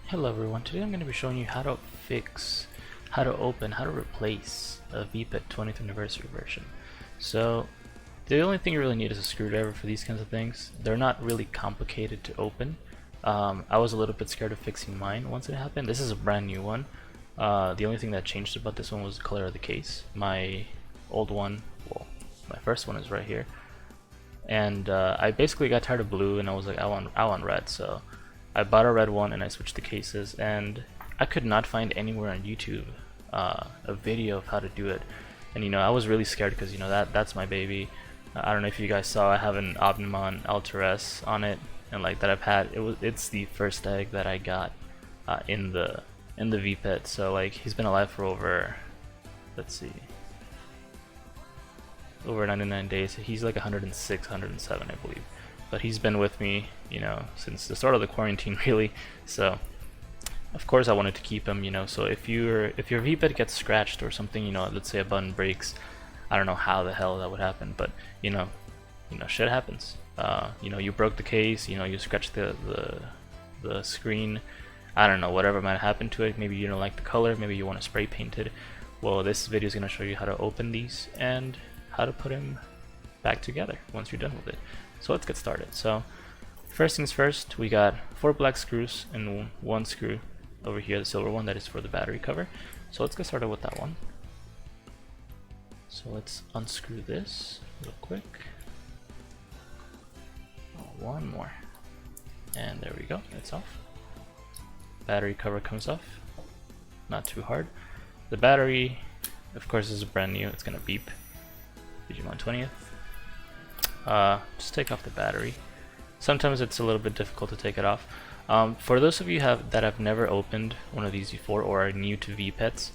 Hello everyone, today I'm going to be showing you how to fix, how to open, how to replace a Vpet 20th anniversary version. So the only thing you really need is a screwdriver for these kinds of things. They're not really complicated to open. I was a little bit scared of fixing mine once it happened. This is a brand new one. The only thing that changed about this one was the color of the case. My old one, well, my first one is right here. And I basically got tired of blue and I was like, I want red, so I bought a red one and I switched the cases, and I could not find anywhere on YouTube a video of how to do it. And I was really scared because that's my baby. I don't know if you guys saw, I have an Digimon Vpet on it, and like that I've had. It's the first egg that I got in the Vpet. So like he's been alive for over, let's see, over 99 days. He's like 106, 107, I believe. But he's been with me, since the start of the quarantine, really. So, of course, I wanted to keep him, So if your Vpet gets scratched or something, let's say a button breaks, I don't know how the hell that would happen, but shit happens. You broke the case, you scratched the screen. I don't know, whatever might happen to it. Maybe you don't like the color, maybe you want to spray paint it. Well, this video is gonna show you how to open these and how to put them back together once you're done with it. So let's get started. So first things first, we got 4 black screws and 1 screw over here, the silver one that is for the battery cover. So let's get started with that one. So let's unscrew this real quick. One more, and there we go, it's off. Battery cover comes off, not too hard. The battery, of course, is brand new. It's gonna beep. Digimon 20th. Just take off the battery. Sometimes it's a little bit difficult to take it off. For those of you that have never opened one of these before or are new to Vpets,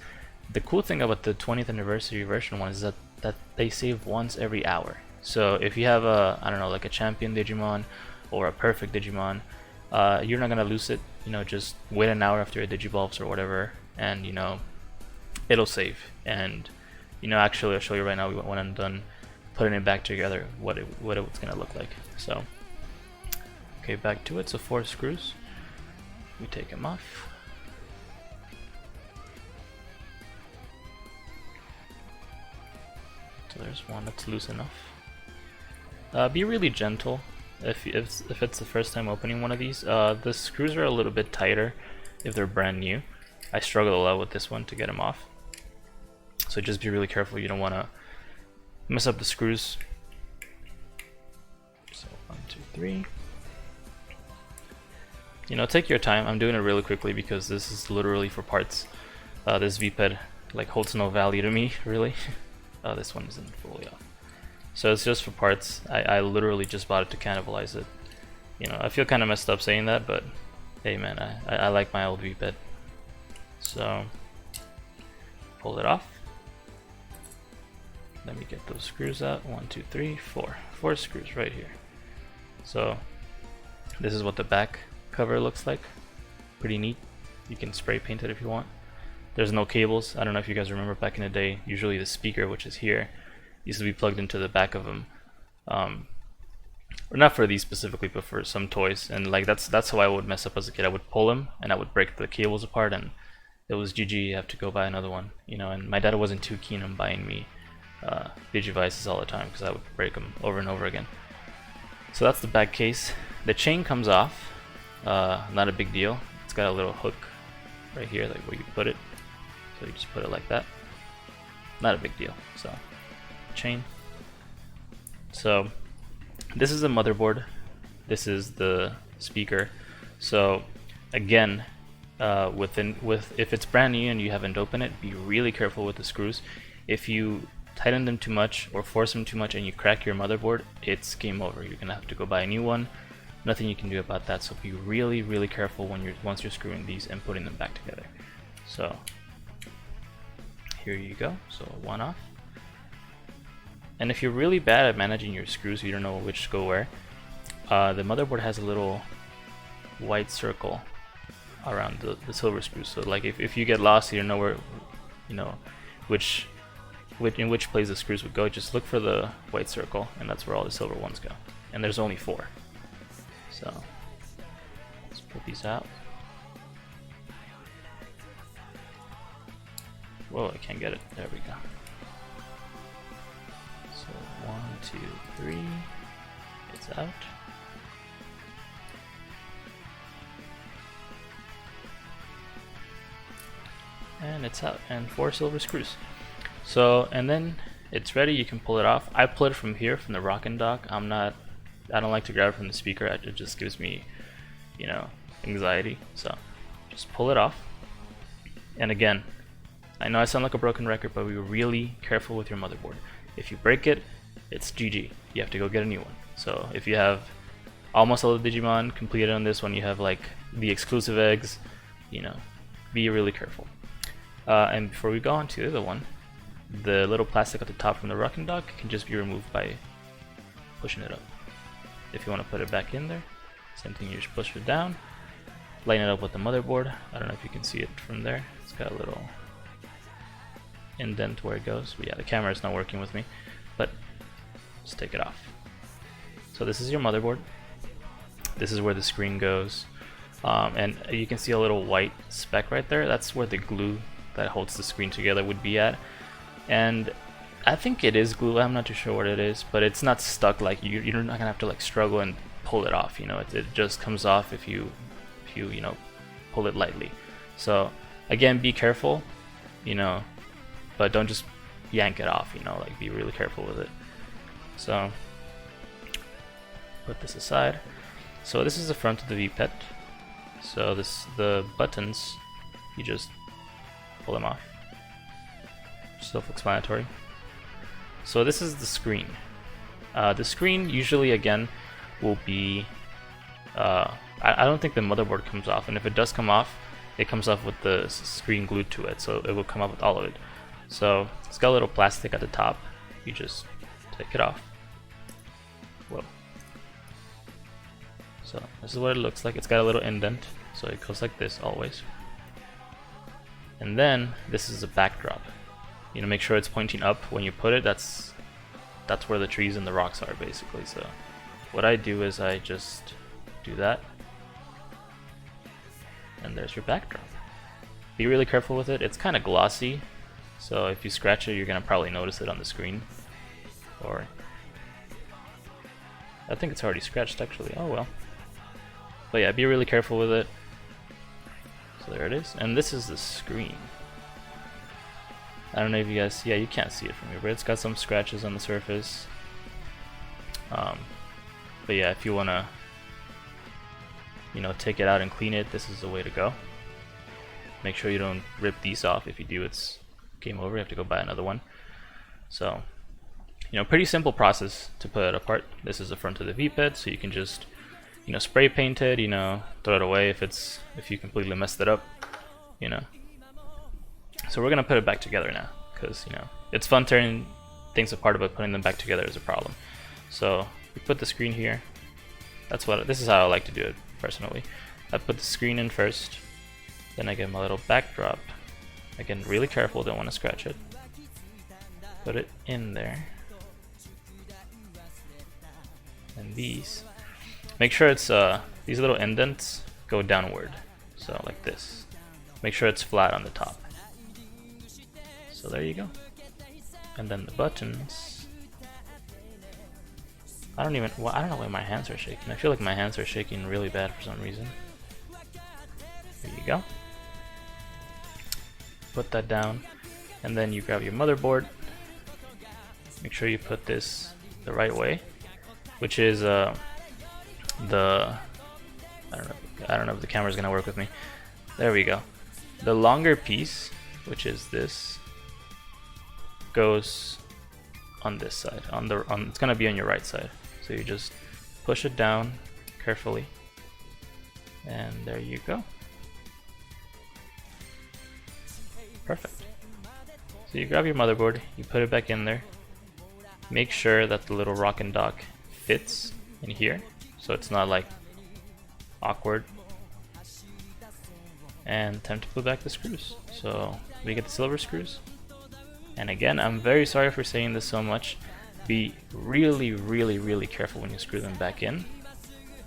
the cool thing about the 20th anniversary version one is that they save once every hour. So if you have a, I don't know, like a champion Digimon or a perfect Digimon, you're not gonna lose it. Just wait an hour after it digivolves or whatever, and it'll save. And actually, I'll show you right now when I'm done putting it back together what it's gonna look like. So okay, back to it. So 4 screws, we take them off. So there's one that's loose enough. Be really gentle if it's the first time opening one of these. The screws are a little bit tighter if they're brand new. I struggled a lot with this one to get them off, so just be really careful. You don't want to mess up the screws. So 1, 2, 3. Take your time. I'm doing it really quickly because this is literally for parts. This Vpet like holds no value to me, really. This one isn't fully off, so it's just for parts. I literally just bought it to cannibalize it. I feel kind of messed up saying that, but hey man, I like my old Vpet. So pull it off. Let me get those screws out. 1, 2, 3, 4. 4 screws right here. So this is what the back cover looks like. Pretty neat. You can spray paint it if you want. There's no cables. I don't know if you guys remember back in the day, usually the speaker, which is here, used to be plugged into the back of them. Or not for these specifically, but for some toys. And like that's how I would mess up as a kid. I would pull them and I would break the cables apart, and it was GG. You have to go buy another one. And my dad wasn't too keen on buying me Digivices all the time because I would break them over and over again. So that's the back case. The chain comes off. Not a big deal. It's got a little hook right here, like where you put it. So you just put it like that. Not a big deal. So chain. So this is the motherboard. This is the speaker. So again, if it's brand new and you haven't opened it, be really careful with the screws. If you tighten them too much or force them too much and you crack your motherboard, it's game over. You're gonna have to go buy a new one. Nothing you can do about that. So be really careful once you're screwing these and putting them back together. So here you go. So 1 off. And if you're really bad at managing your screws, you don't know which go where, the motherboard has a little white circle around the silver screws. So like if you get lost, you don't know where, in which place the screws would go, just look for the white circle, and that's where all the silver ones go. And there's only 4. So let's put these out. Whoa, I can't get it. There we go. So 1, 2, 3. It's out. And it's out. And 4 silver screws. So, and then it's ready. You can pull it off. I pull it from here, from the rocking dock. I don't like to grab it from the speaker. It just gives me, you know, anxiety. So just pull it off. And again, I know I sound like a broken record, but be really careful with your motherboard. If you break it, it's GG. You have to go get a new one. So if you have almost all the Digimon completed on this one, you have like the exclusive eggs, you know, be really careful. And before we go on to the other one, the little plastic at the top from the rocking dock can just be removed by pushing it up. If you want to put it back in there, same thing, you just push it down, line it up with the motherboard. I don't know if you can see it from there. It's got a little indent where it goes. But yeah, the camera is not working with me, but just take it off. So this is your motherboard. This is where the screen goes. And you can see a little white speck right there. That's where the glue that holds the screen together would be at. And I think it is glue. I'm not too sure what it is, but it's not stuck. Like you're not gonna have to like struggle and pull it off. You know, it just comes off if you know, pull it lightly. So again, be careful, you know, but don't just yank it off. You know, like be really careful with it. So put this aside. So this is the front of the Vpet. So the buttons, you just pull them off. Self-explanatory. So this is the screen. The screen usually again will be I don't think the motherboard comes off, and if it does come off, it comes off with the screen glued to it, so it will come off with all of it. So it's got a little plastic at the top. You just take it off. Whoa. So this is what it looks like. It's got a little indent, so it goes like this always. And then this is a backdrop. You know, make sure it's pointing up when you put it. That's where the trees and the rocks are basically. So what I do is I just do that, and there's your backdrop. Be really careful with it. It's kind of glossy, so if you scratch it, you're gonna probably notice it on the screen. Or I think it's already scratched actually. Oh well. But yeah, be really careful with it. So there it is, and this is the screen. I don't know if you guys, yeah, you can't see it from here, but it's got some scratches on the surface. But yeah, if you wanna, you know, take it out and clean it, this is the way to go. Make sure you don't rip these off. If you do, it's game over. You have to go buy another one. So, you know, pretty simple process to put it apart. This is the front of the Vpet, so you can just, you know, spray paint it, you know, throw it away if you completely messed it up, you know. So we're gonna put it back together now, because, you know, it's fun tearing things apart, but putting them back together is a problem. So we put the screen here. This is how I like to do it personally. I put the screen in first, then I get my little backdrop. Again, really careful, don't want to scratch it. Put it in there. And these. Make sure it's these little indents go downward. So like this. Make sure it's flat on the top. So there you go. And then the buttons. I don't know why my hands are shaking. I feel like my hands are shaking really bad for some reason. There you go. Put that down, and then you grab your motherboard. Make sure you put this the right way, which is I don't know if the camera's gonna work with me. There we go. The longer piece, which is this, goes on this side. It's gonna be on your right side. So you just push it down carefully, and there you go. Perfect. So you grab your motherboard, you put it back in there. Make sure that the little rock and dock fits in here, so it's not like awkward. And time to put back the screws. So we get the silver screws. And again, I'm very sorry for saying this so much. Be really, really, really careful when you screw them back in.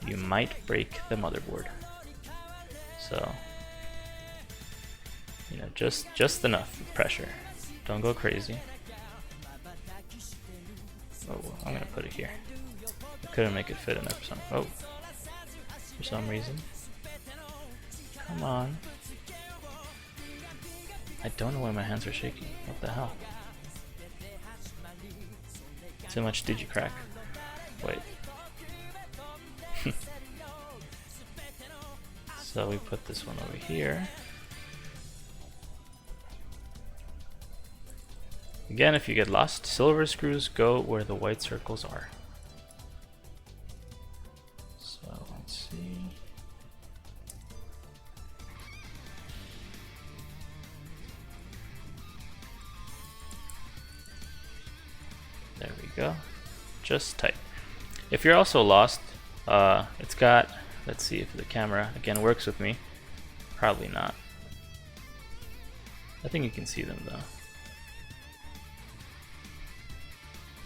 You might break the motherboard. So You know, just enough pressure. Don't go crazy. Oh, I'm gonna put it here. I couldn't make it fit in there for some reason. Come on. I don't know why my hands are shaking. What the hell? Too much Digicrack. Wait. So we put this one over here. Again, if you get lost, silver screws go where the white circles are. So let's see. There we go. Just tight. If you're also lost, it's got, let's see if the camera again works with me. Probably not. I think you can see them though.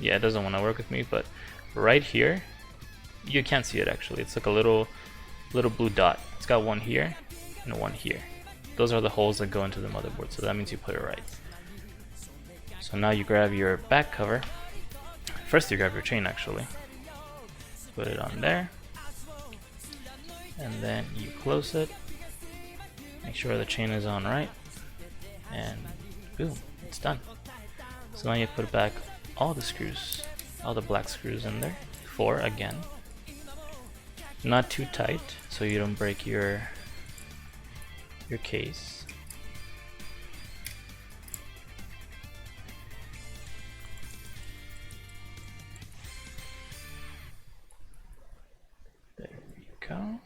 Yeah, it doesn't want to work with me, but right here, you can't see it actually. It's like a little blue dot. It's got one here and one here. Those are the holes that go into the motherboard, so that means you put it right. So now you grab your back cover. First you grab your chain actually. Put it on there. And then you close it. Make sure the chain is on right. And boom, it's done. So now you put back all the screws, all the black screws in there. 4 again. Not too tight so you don't break your case. There we go.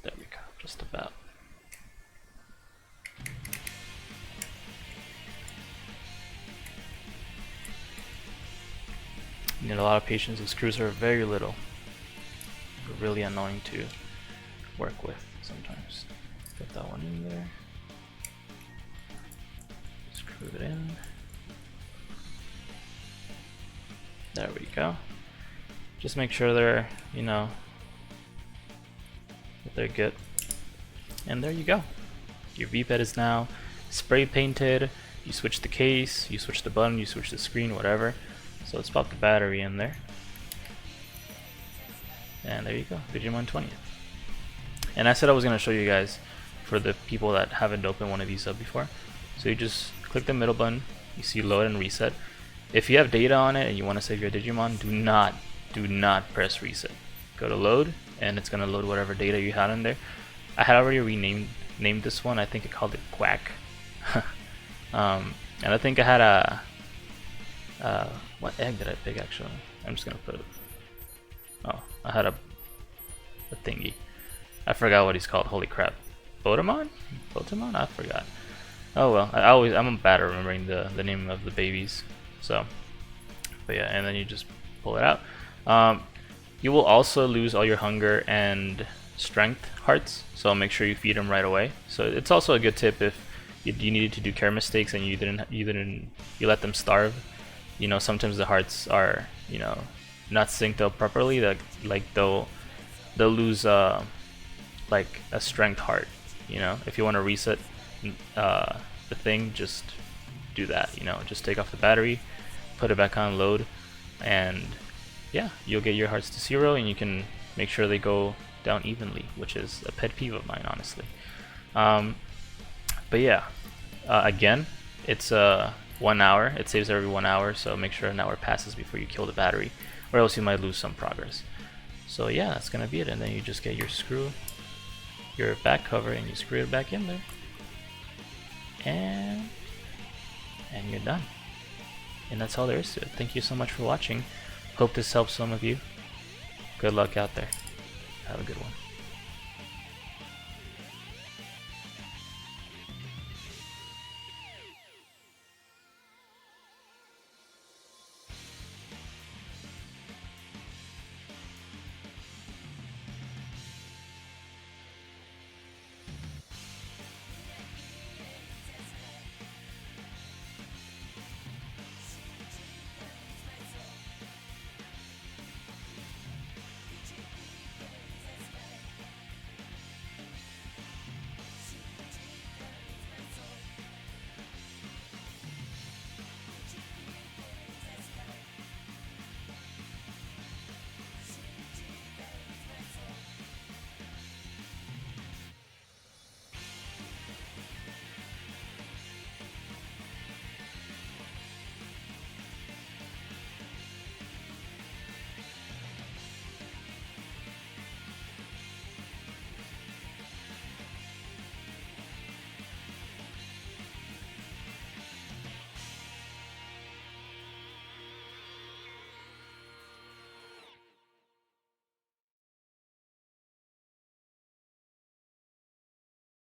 There we go, just about. You need a lot of patience. The screws are very little. They're really annoying to work with sometimes. Put that one in there. Screw it in. There we go. Just make sure they're, you know, that they're good. And there you go. Your Vpet is now spray painted. You switch the case, you switch the button, you switch the screen, whatever. So let's pop the battery in there. And there you go, Digimon 20th. And I said I was going to show you guys for the people that haven't opened one of these up before. So you just click the middle button, you see load and reset. If you have data on it and you want to save your Digimon, do not press reset. Go to load and it's going to load whatever data you had in there. I had already named this one. I think I called it Quack. And I think I had a what egg did I pick actually? I'm just gonna put it. Oh, I had a thingy. I forgot what he's called. Holy crap! Botamon? Botamon? I forgot. Oh well. I'm bad at remembering the name of the babies. So, but yeah, and then you just pull it out. You will also lose all your hunger and strength hearts. So make sure you feed them right away. So it's also a good tip if you needed to do care mistakes and you let them starve. You know, sometimes the hearts are, you know, not synced up properly. Like they'll lose like a strength heart. You know, if you want to reset the thing, just do that. You know, just take off the battery, put it back on load, and yeah, you'll get your hearts to 0, and you can make sure they go down evenly, which is a pet peeve of mine, honestly. But yeah, again, it's 1 hour. It saves every 1 hour, so make sure an hour passes before you kill the battery, or else you might lose some progress. So yeah, that's gonna be it. And then you just get your screw, your back cover, and you screw it back in there, and you're done. And that's all there is to it. Thank you so much for watching. Hope this helps some of you. Good luck out there. Have a good one.